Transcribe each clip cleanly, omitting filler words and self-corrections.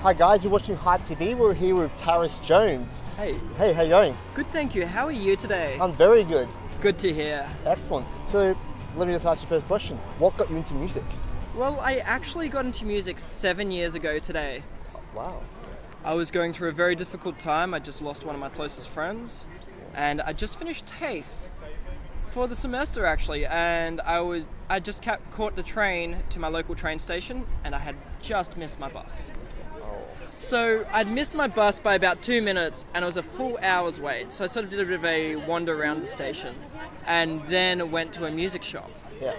Hi guys, you're watching Hype TV. We're here with Taurus Jones. Hey. Hey, how you going? Good, thank you. How are you today? I'm very good. Good to hear. Excellent. So, let me just ask you first question. What got you into music? Well, I actually got into music 7 years ago today. Wow. I was going through a very difficult time. I just lost one of my closest friends. And I just finished TAFE for the semester, actually. And I just caught the train to my local train station, and I had just missed my bus. So I'd missed my bus by about 2 minutes, and it was a full hour's wait. So I sort of did a bit of a wander around the station, and then went to a music shop. Yeah.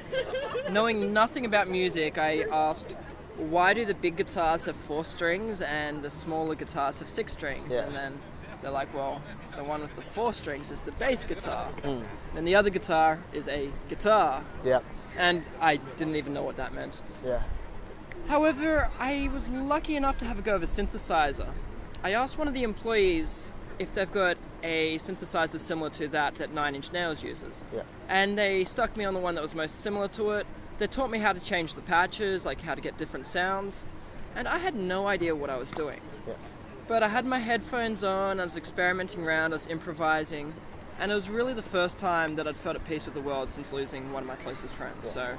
Knowing nothing about music, I asked, why do the big guitars have 4 strings and the smaller guitars have 6 strings? Yeah. And then they're like, well, the one with the 4 strings is the bass guitar. And the other guitar is a guitar. Yeah. And I didn't even know what that meant. Yeah. However, I was lucky enough to have a go of a synthesizer. I asked one of the employees if they've got a synthesizer similar to that 9 Inch Nails uses. Yeah. And they stuck me on the one that was most similar to it. They taught me how to change the patches, like how to get different sounds. And I had no idea what I was doing. Yeah. But I had my headphones on, I was experimenting around, I was improvising. And it was really the first time that I'd felt at peace with the world since losing one of my closest friends. Yeah. So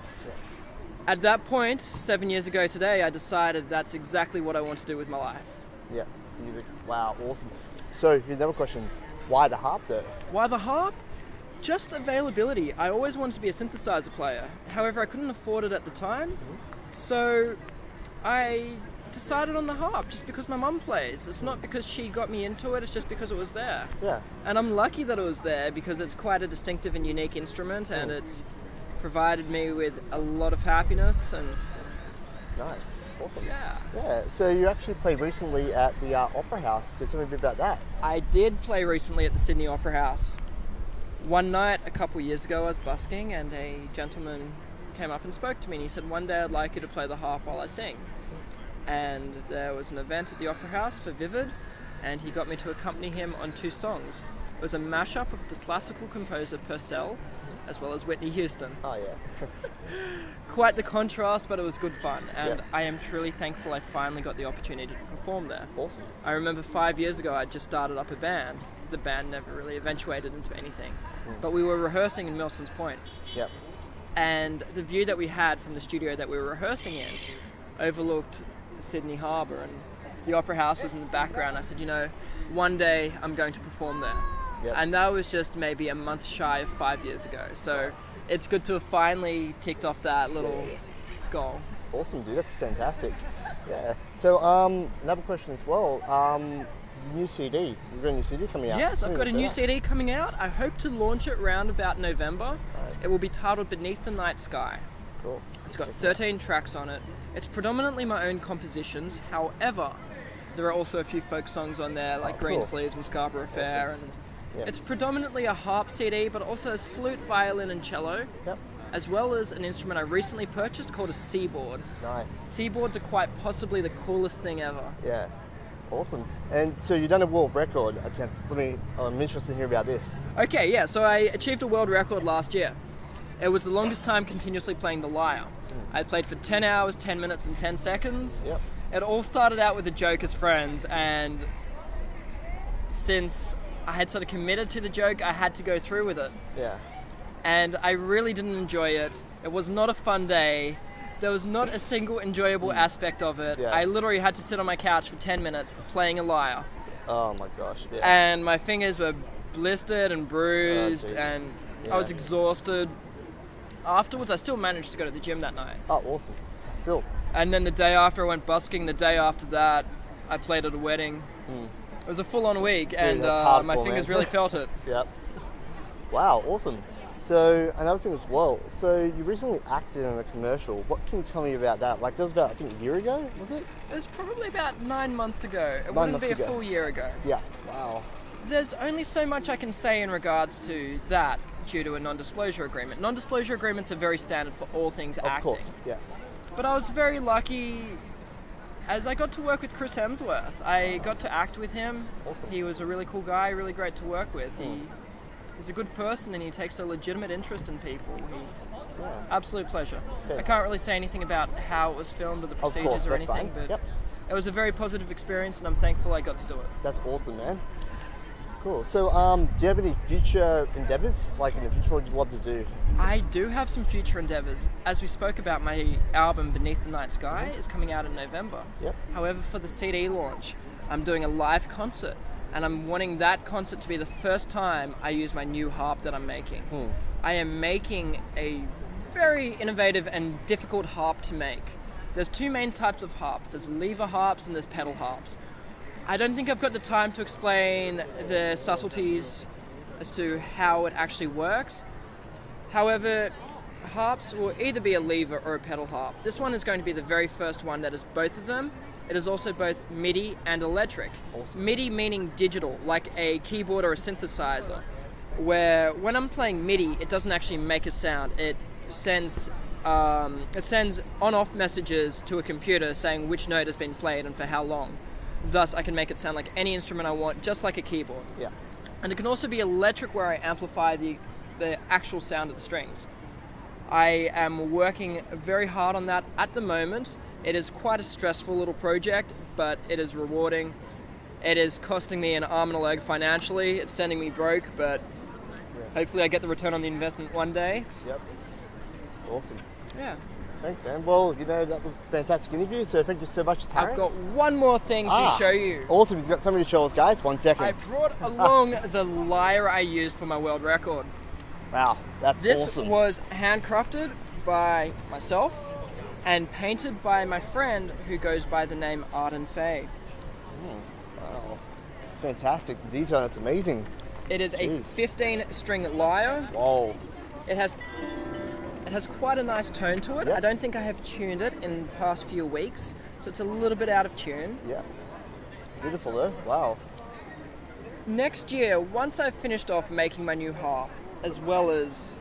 at that point, 7 years ago today, I decided that's exactly what I want to do with my life. Yeah. Music. Wow. Awesome. So, here's another question. Why the harp though? Why the harp? Just availability. I always wanted to be a synthesizer player. However, I couldn't afford it at the time. So I decided on the harp just because my mum plays. It's not because she got me into it, it's just because it was there. Yeah. And I'm lucky that it was there because it's quite a distinctive and unique instrument, and it's provided me with a lot of happiness. And Nice. Awesome. yeah. Yeah. So, you actually played recently at the Opera House. So, tell me a bit about that. I did play recently at the Sydney Opera House. One night, a couple years ago, I was busking and a gentleman came up and spoke to me, and he said, one day I'd like you to play the harp while I sing. And there was an event at the Opera House for Vivid, and he got me to accompany him on 2 songs. It was a mashup of the classical composer Purcell, as well as Whitney Houston. Oh, yeah. Quite the contrast, but it was good fun, and Yeah. I am truly thankful I finally got the opportunity to perform there. Awesome. I remember 5 years ago I just started up a band. The band never really eventuated into anything, but we were rehearsing in Milson's Point, Yep. and the view that we had from the studio that we were rehearsing in overlooked Sydney Harbour, and the Opera House was in the background. I said, one day I'm going to perform there. Yep. And that was just maybe a month shy of 5 years ago. So it's good to have finally ticked off that little goal. Awesome, dude. That's fantastic. Yeah. So, another question as well. New CD. You've got a new CD coming out. Yes, I've got a new Yeah. CD coming out. I hope to launch it around about November. Nice. It will be titled Beneath the Night Sky. Cool. It's got 13 tracks on it. It's predominantly my own compositions. However, there are also a few folk songs on there, like Green cool. Sleeves and Scarborough Fair. And Yeah. it's predominantly a harp CD, but also has flute, violin, and cello, Yep. as well as an instrument I recently purchased called a seaboard. Nice. Seaboards are quite possibly the coolest thing ever. Yeah. Awesome. And so you've done a world record attempt. I'm interested to hear about this. Okay, yeah, so I achieved a world record last year. It was the longest time continuously playing the lyre. I played for 10 hours, 10 minutes, and 10 seconds. Yep. It all started out with a joke as friends, and since I had sort of committed to the joke, I had to go through with it. Yeah. And I really didn't enjoy it. It was not a fun day. There was not a single enjoyable aspect of it. Yeah. I literally had to sit on my couch for 10 minutes playing a lyre. Oh my gosh. Yeah. And my fingers were blistered and bruised, geez. and Yeah. I was exhausted. Afterwards, I still managed to go to the gym that night. Oh, awesome. Still. And then the day after, I went busking. The day after that, I played at a wedding. It was a full-on week, and that's my hardcore, fingers man. really felt it. Yep. Wow. Awesome. So another thing as well. So you recently acted in a commercial. What can you tell me about that? Like that was about I think a year ago, was it? It was probably about 9 months ago. It 9 wouldn't be months a ago. full year ago. Yeah. Wow. There's only so much I can say in regards to that due to a non-disclosure agreement. Non-disclosure agreements are very standard for all things acting. Of course. Yes. But I was very lucky as I got to work with Chris Hemsworth. I got to act with him. Awesome. He was a really cool guy, really great to work with. He's a good person, and he takes a legitimate interest in people. Absolute pleasure. Okay. I can't really say anything about how it was filmed or the Of procedures course, or that's anything, fine. but it was a very positive experience, and I'm thankful I got to do it. That's awesome, man. Cool. So, do you have any future endeavors, like in the future, what you'd love to do? I do have some future endeavors. As we spoke about, my album Beneath the Night Sky is coming out in November. Yep. However, for the CD launch, I'm doing a live concert, and I'm wanting that concert to be the first time I use my new harp that I'm making. I am making a very innovative and difficult harp to make. There's two main types of harps. There's lever harps and there's pedal harps. I don't think I've got the time to explain the subtleties as to how it actually works. However, harps will either be a lever or a pedal harp. This one is going to be the very first one that is both of them. It is also both MIDI and electric. Awesome. MIDI meaning digital, like a keyboard or a synthesizer, where when I'm playing MIDI, it doesn't actually make a sound. It sends on-off messages to a computer saying which note has been played and for how long. Thus, I can make it sound like any instrument I want, just like a keyboard. Yeah. And it can also be electric, where I amplify the actual sound of the strings. I am working very hard on that at the moment. It is quite a stressful little project, but it is rewarding. It is costing me an arm and a leg financially. It's sending me broke, but hopefully I get the return on the investment one day. Yep. Awesome. Yeah. Thanks, man. Well, that was a fantastic interview, so thank you so much, Taurus. I've got one more thing to show you. Awesome. You've got something to show us, guys. 1 second. I brought along the lyre I used for my world record. Wow, that's awesome. This was handcrafted by myself and painted by my friend who goes by the name Arden Faye. Wow. It's fantastic. The detail, that's amazing. It is a 15-string lyre. Whoa. It has quite a nice tone to it. Yep. I don't think I have tuned it in the past few weeks, so it's a little bit out of tune. Yeah. It's beautiful though. Wow. Next year, once I've finished off making my new harp, as well as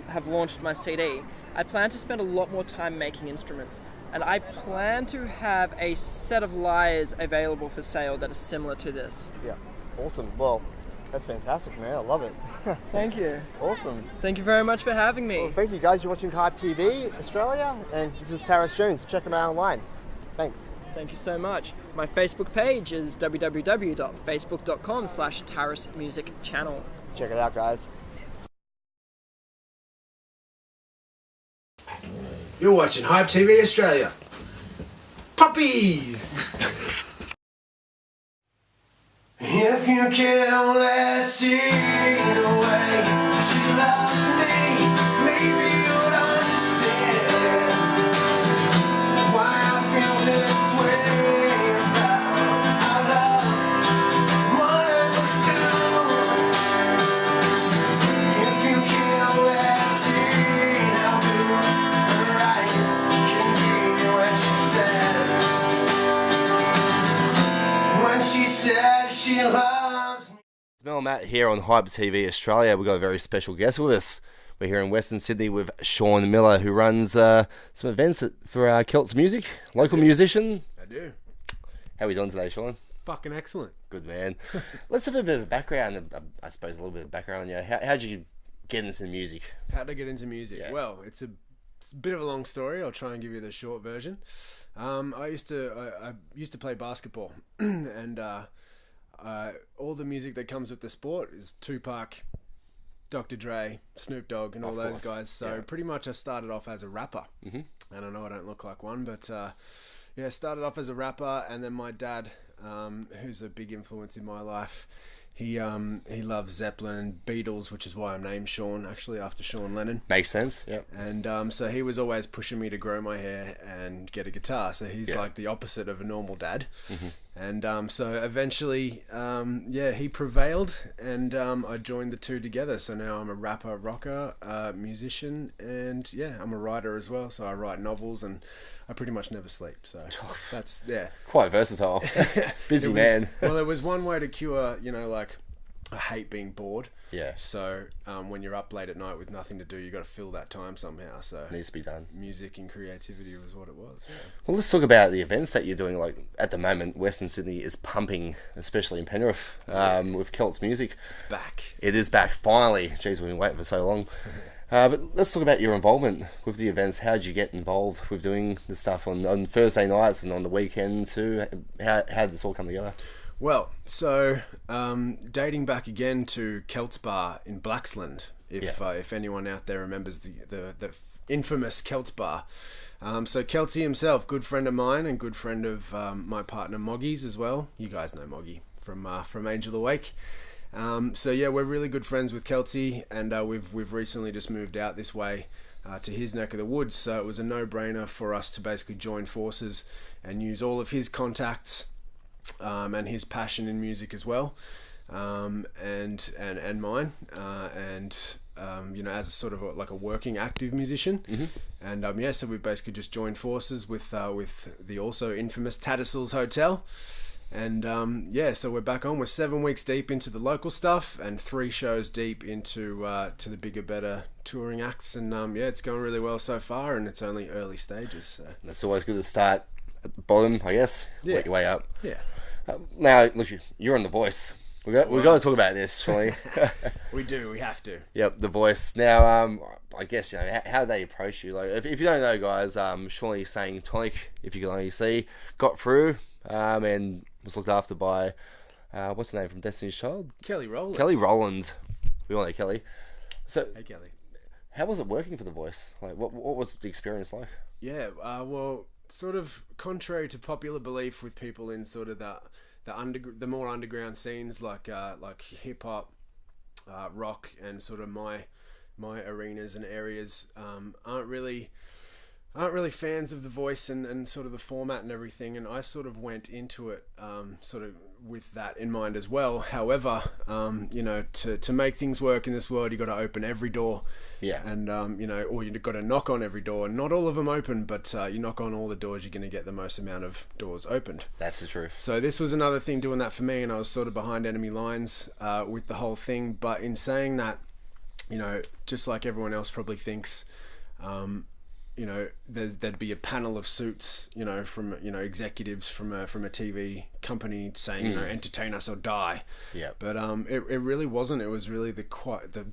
have launched my CD, I plan to spend a lot more time making instruments. And I plan to have a set of lyres available for sale that is similar to this. Yeah. Awesome. Well, that's fantastic, man. I love it. Thank you. Awesome. Thank you very much for having me. Well, thank you, guys. You're watching Hype TV Australia, and this is Taurus Jones. Check him out online. Thanks. Thank you so much. My Facebook page is www.facebook.com/Taurus Music Channel. Check it out, guys. You're watching Hype TV Australia. Puppies! If you can only see the way she loves me, maybe you'd understand why I feel this way about our love. What I was doing. If you can only see how blue her eyes can be when she says she loves me. It's Mel and Matt here on Hype TV Australia. We've got a very special guest with us. We're here in Western Sydney with Sean Millar, who runs some events for Celts Music, local musician. I do. How are we doing today, Sean? Fucking excellent. Good, man. Let's have a bit of a background, I suppose a little bit of background on you. How'd you get into music? How'd I get into music? Yeah. Well, it's a bit of a long story. I'll try and give you the short version. I used to play basketball, and all the music that comes with the sport is Tupac, Dr. Dre, Snoop Dogg, and all those guys. So pretty much I started off as a rapper. And I know I don't look like one, but started off as a rapper, and then my dad, who's a big influence in my life, he loves Zeppelin, Beatles, which is why I'm named Sean, actually, after Sean Lennon. Makes sense, yep. And so he was always pushing me to grow my hair and get a guitar. So he's like the opposite of a normal dad. And so eventually, he prevailed, and I joined the two together. So now I'm a rapper, rocker, musician, and I'm a writer as well. So I write novels, and I pretty much never sleep. So that's quite versatile. Busy man. Well, there was one way to cure, I hate being bored. Yeah. So when you're up late at night with nothing to do, you got to fill that time somehow. So it needs to be done. Music and creativity was what it was. Yeah. Well, let's talk about the events that you're doing. Like at the moment, Western Sydney is pumping, especially in Penrith, with Celts Music. It's back. It is back finally. Jeez, we've been waiting for so long. But let's talk about your involvement with the events. How did you get involved with doing the stuff on Thursday nights and on the weekend too? How did this all come together? Well, so dating back again to Celts Bar in Blaxland, if anyone out there remembers the infamous Celts Bar. So Kelty himself, good friend of mine and good friend of my partner Moggy's as well. You guys know Moggy from Angel Awake. So yeah, we're really good friends with Kelty, and we've recently just moved out this way to his neck of the woods. So it was a no-brainer for us to basically join forces and use all of his contacts and his passion in music as well, and mine, as a sort of like a working active musician. Mm-hmm. And so we basically just joined forces with the also infamous Tattersalls Hotel. And so we're back on. We're 7 weeks deep into the local stuff and 3 shows deep into to the bigger, better touring acts. And it's going really well so far, and it's only early stages. So it's always good to start at the bottom, I guess. Yeah. Work your way up. Yeah. Now, look, you're on The Voice. We've got to talk about this, surely. We do. We have to. Yep, The Voice. Now, I guess, how they approach you. Like, if you don't know, guys, surely saying Tonic, if you can only see, got through and was looked after by, what's her name from Destiny's Child? Kelly Rowland. Kelly Rowland. We all know Kelly. So, Hey, Kelly. how was it working for The Voice? Like, what was the experience like? Yeah, well, sort of contrary to popular belief with people in sort of the more underground scenes like hip hop, rock, and sort of my arenas and areas aren't really fans of The Voice and sort of the format and everything, and I sort of went into it sort of with that in mind as well. However, to make things work in this world, you got to open every door. Yeah. And or you've got to knock on every door. Not all of them open, but you knock on all the doors, you're going to get the most amount of doors opened. That's the truth. So this was another thing doing that for me, and I was sort of behind enemy lines with the whole thing. But in saying that, just like everyone else probably thinks, there'd be a panel of suits, from executives from a TV company saying, entertain us or die. Yeah. But it really wasn't. It was really the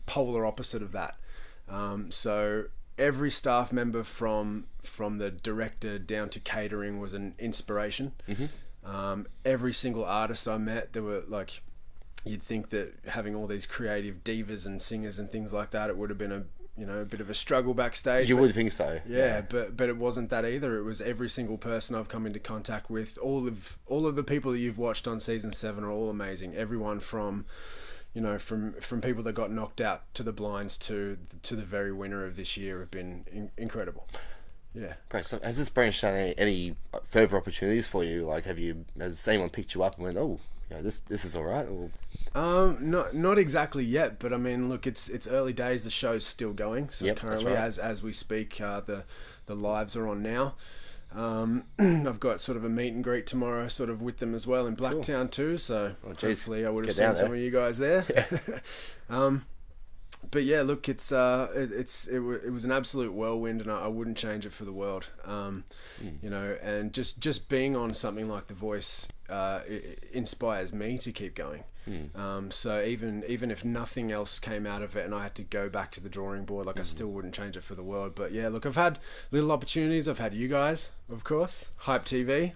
polar opposite of that. So every staff member from the director down to catering was an inspiration. Mm-hmm. Every single artist I met, there were like, you'd think that having all these creative divas and singers and things like that, it would have been a bit of a struggle backstage. You would think so. Yeah, but it wasn't that either. It was every single person I've come into contact with. All of the people that you've watched on season 7 are all amazing. Everyone from people that got knocked out to the blinds to the very winner of this year have been incredible. Yeah. Great. So has this branched out any further opportunities for you? Like, has anyone picked you up and went, oh, this is all right? Or... not exactly yet, but I mean, look, it's early days. The show's still going, so currently, right, as we speak, the lives are on now. I've got sort of a meet and greet tomorrow, sort of with them as well in Blacktown too. So hopefully, I would have seen some of you guys there. Yeah. But yeah, look, it was an absolute whirlwind, and I wouldn't change it for the world. And just being on something like The Voice, it inspires me to keep going. So even if nothing else came out of it, and I had to go back to the drawing board, I still wouldn't change it for the world. But yeah, look, I've had little opportunities. I've had you guys, of course, Hype TV.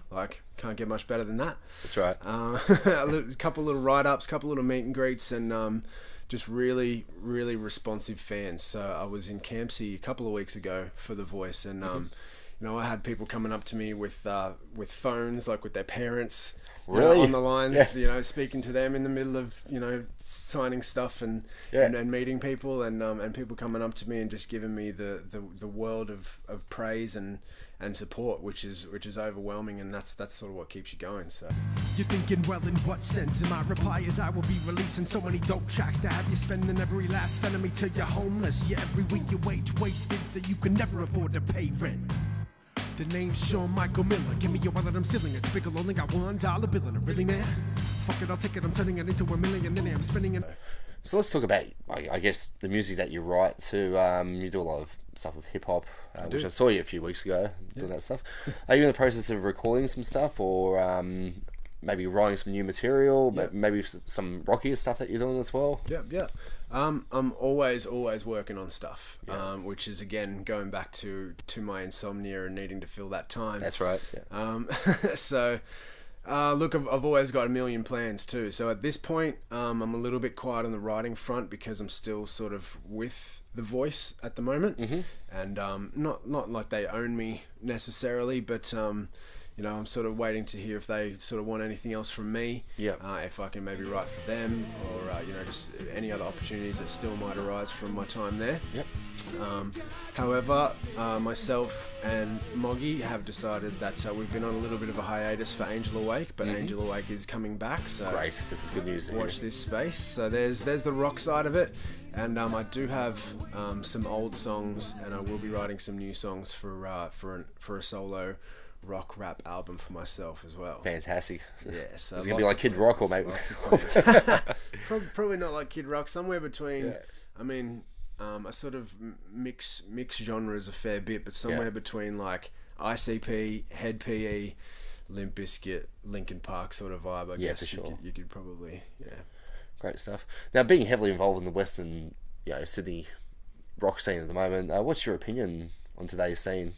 Can't get much better than that. That's right. A couple little write-ups, couple little meet and greets, and just really, really responsive fans. So I was in Campsie a couple of weeks ago for The Voice, and I had people coming up to me with phones, like with their parents, really? On the lines, speaking to them in the middle of signing stuff and meeting people, and people coming up to me and just giving me the world of praise and support, which is overwhelming, and that's sort of what keeps you going. So you're thinking, well, in what sense? And my reply is, I will be releasing so many dope tracks to have you spending every last cent of me till you're homeless. Yeah, every week your wage wasted, so you can never afford to pay rent. The name's Sean Michael Millar. Give me your wallet, I'm stealing it. Big only got $1 bill in it. Really, man? Fuck it, I'll take it. I'm turning it into $1 million. Then I'm spending it. So let's talk about, I guess, the music that you write too. You do a lot of stuff with hip hop, which I saw you a few weeks ago doing that stuff. Are you in the process of recording some stuff, or maybe writing some new material, maybe some rockier stuff that you're doing as well? Yeah. I'm always working on stuff, which is again going back to my insomnia and needing to fill that time. That's right. Yeah. So, look, I've always got a million plans too. So at this point, I'm a little bit quiet on the writing front because I'm still sort of with the Voice at the moment, and not like they own me necessarily, but you know, I'm sort of waiting to hear if they sort of want anything else from me. If I can maybe write for them, or you know, just any other opportunities that still might arise from my time there. However, myself and Moggy have decided that we've been on a little bit of a hiatus for Angel Awake, but Angel Awake is coming back. So great, this is good news. Watch this space. So there's the rock side of it, and I do have some old songs, and I will be writing some new songs for a solo rock rap album for myself as well. Fantastic. Yeah, so it's gonna be like Kid Rock, or maybe probably not like Kid Rock. Somewhere between. I mean, I sort of mix genres a fair bit, but somewhere between like ICP, Head PE, Limp Bizkit, Linkin Park sort of vibe. I guess for sure. You could probably Great stuff. Now, being heavily involved in the Western, Sydney rock scene at the moment, what's your opinion on today's scene?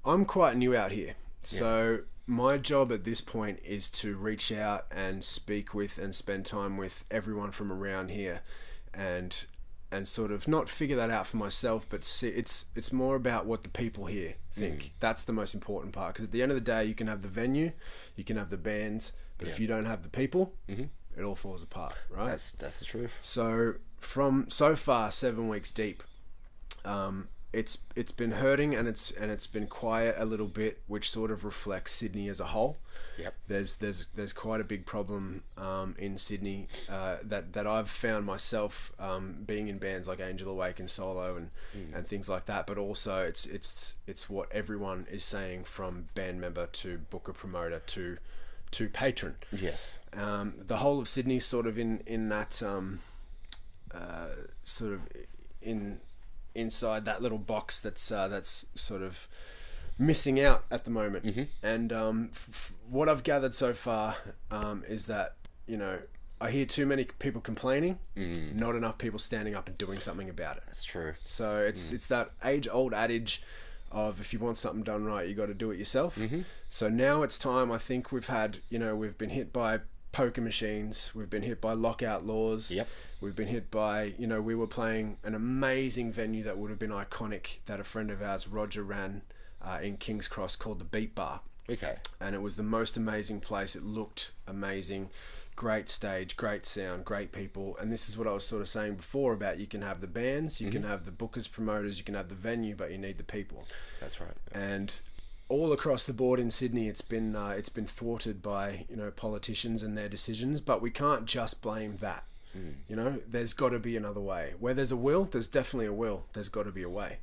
I'm quite new out here, so my job at this point is to reach out and speak with and spend time with everyone from around here, and sort of not figure that out for myself, but see, it's more about what the people here think. That's the most important part, because at the end of the day, you can have the venue, you can have the bands, but if you don't have the people, it all falls apart, right? That's the truth. So from so far 7 weeks deep, it's been hurting, and it's been quiet a little bit, which sort of reflects Sydney as a whole. There's quite a big problem in Sydney that I've found myself being in bands like Angel Awake and Solo and things like that. But also it's what everyone is saying, from band member to booker promoter to patron. Yes. The whole of Sydney's sort of in that sort of inside that little box that's sort of missing out at the moment. And what I've gathered so far is that, you know, I hear too many people complaining, not enough people standing up and doing something about it. That's true. So it's that age-old adage of, if you want something done right, you got to do it yourself. So now it's time. I think we've been hit by poker machines, we've been hit by lockout laws, we've been hit by, we were playing an amazing venue that would have been iconic, that a friend of ours, Roger, ran in King's Cross, called the Beat Bar. And it was the most amazing place. It looked amazing, great stage, great sound, great people. And this is what I was sort of saying before about, you can have the bands, you can have the bookers, promoters, you can have the venue, but you need the people. That's right. And all across the board in Sydney, it's been thwarted by politicians and their decisions. But we can't just blame that. There's got to be another way. Where there's a will, there's definitely a will. There's got to be a way.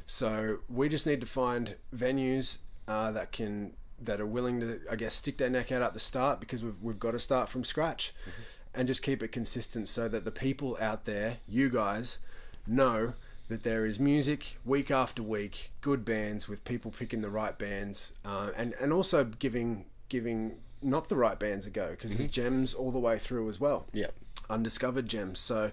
So we just need to find venues that are willing to, I guess, stick their neck out at the start, because we've got to start from scratch, and just keep it consistent, so that the people out there, you guys, know that there is music week after week, good bands with people picking the right bands, and also giving not the right bands a go, because there's gems all the way through as well. Undiscovered gems. So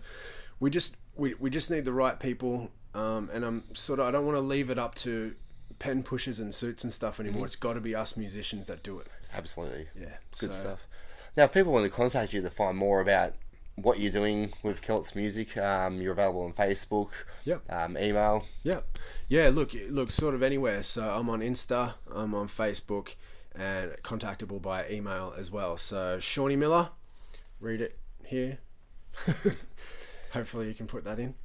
we just need the right people, and I don't want to leave it up to pen pushers and suits and stuff anymore. It's got to be us musicians that do it. Absolutely. Good stuff. Now, if people want to contact you to find more about what you're doing with Celts Music, you're available on Facebook, email. Look, sort of anywhere. So I'm on Insta, I'm on Facebook, and contactable by email as well. So Seanny Millar, read it here. Hopefully you can put that in.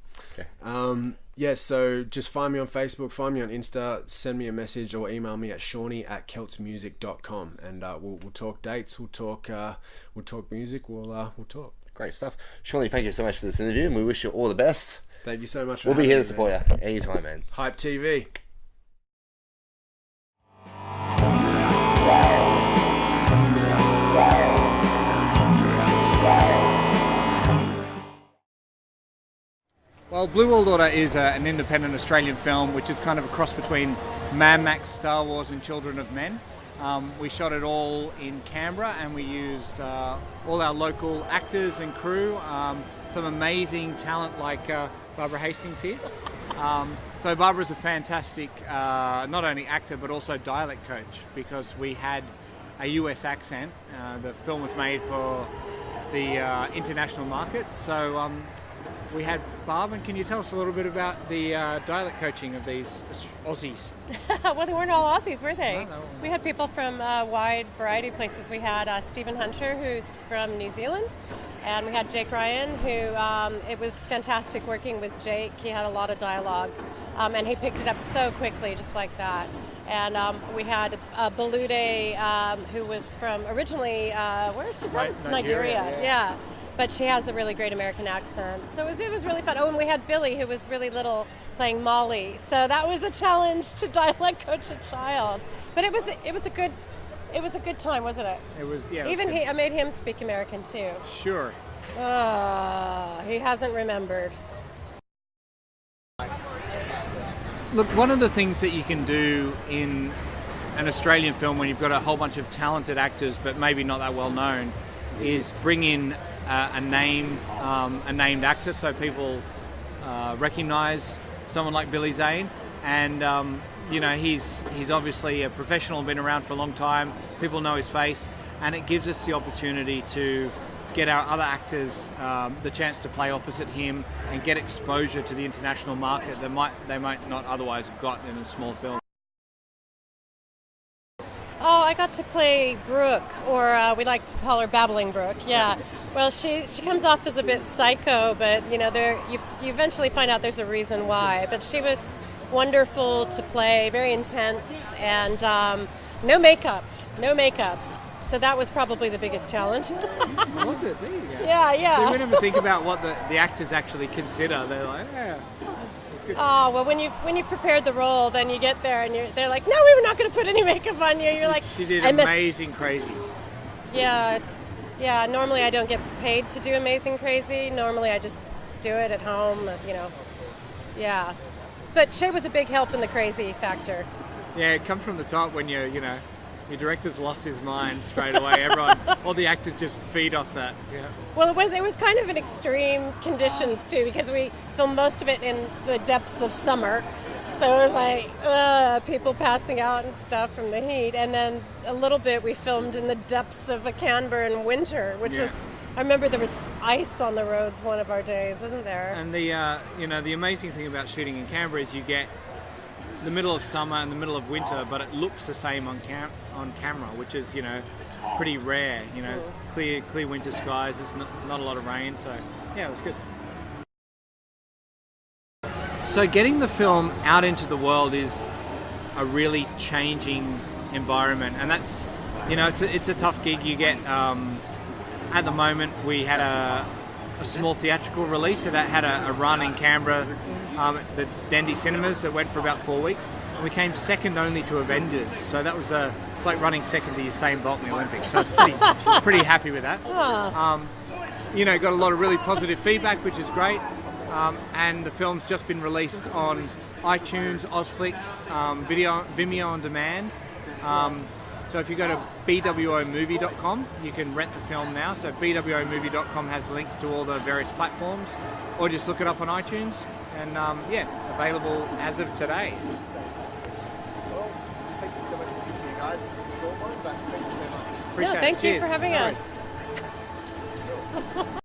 So just find me on Facebook, find me on Insta, send me a message, or email me at shawnee@celtsmusic.com, and we'll talk dates, we'll talk music, we'll talk. Great stuff. Seanny, thank you so much for this interview, and we wish you all the best. Thank you so much for We'll be having here me, to support you anytime, man. Hype TV. Well, Blue World Order is an independent Australian film which is kind of a cross between Mad Max, Star Wars and Children of Men. We shot it all in Canberra, and we used all our local actors and crew, some amazing talent like Barbara Hastings here. So Barbara's a fantastic not only actor but also dialect coach, because we had a US accent. The film was made for the international market, so we had Barb. And can you tell us a little bit about the dialect coaching of these Aussies? Well, they weren't all Aussies, were they? No. We had people from a wide variety of places. We had Stephen Hunter, who's from New Zealand, and we had Jake Ryan, who it was fantastic working with Jake. He had a lot of dialogue, and he picked it up so quickly, just like that. And we had Belude, who was from originally, where is she from? Right, Nigeria. Yeah. But she has a really great American accent. So it was really fun. Oh, and we had Billy, who was really little, playing Molly. So that was a challenge to dialect coach a child. But it was a good time, wasn't it? It was, yeah. Even I made him speak American too. Sure. He hasn't remembered. Look, one of the things that you can do in an Australian film when you've got a whole bunch of talented actors but maybe not that well known is bring in a named actor, so people recognise someone like Billy Zane. And he's obviously a professional, been around for a long time. People know his face, and it gives us the opportunity to get our other actors the chance to play opposite him and get exposure to the international market that they might not otherwise have gotten in a small film. Oh, I got to play Brooke, or we like to call her Babbling Brooke. Yeah. Well, she comes off as a bit psycho, but you eventually find out there's a reason why. But she was wonderful to play, very intense, and no makeup. So that was probably the biggest challenge. Was it? There you go. Yeah. So we never think about what the actors actually consider. They're like, yeah. Good. Oh, well, when you've prepared the role, then you get there and they're like, no, we were not going to put any makeup on you. You're like, she did amazing crazy. Yeah. Normally I don't get paid to do amazing crazy. Normally I just do it at home, Yeah. But Shay was a big help in the crazy factor. Yeah, it comes from the top when your director's lost his mind straight away. All the actors just feed off that. Yeah. Well, it was kind of in extreme conditions too, because we filmed most of it in the depths of summer. So it was like people passing out and stuff from the heat. And then a little bit we filmed in the depths of a Canberra in winter, which was, I remember there was ice on the roads one of our days, wasn't there? And the amazing thing about shooting in Canberra is you get the middle of summer and the middle of winter, but it looks the same on camera, which is pretty rare. Clear winter skies. There's not a lot of rain, so yeah, it was good. So getting the film out into the world is a really changing environment, and that's it's a tough gig. You get at the moment we had a small theatrical release that had a run in Canberra. The Dendy Cinemas that went for about 4 weeks. And we came second only to Avengers, so that was it's like running second to Usain Bolt in the Olympics. So it's pretty happy with that. Got a lot of really positive feedback, which is great. And the film's just been released on iTunes, Ozflix, Vimeo on demand. So if you go to bwomovie.com, you can rent the film now. So bwomovie.com has links to all the various platforms, or just look it up on iTunes. And available as of today. Well, thank you so much for being here, guys. This is a short one, but thank you so much. Appreciate it. Thank you Cheers. for having No us.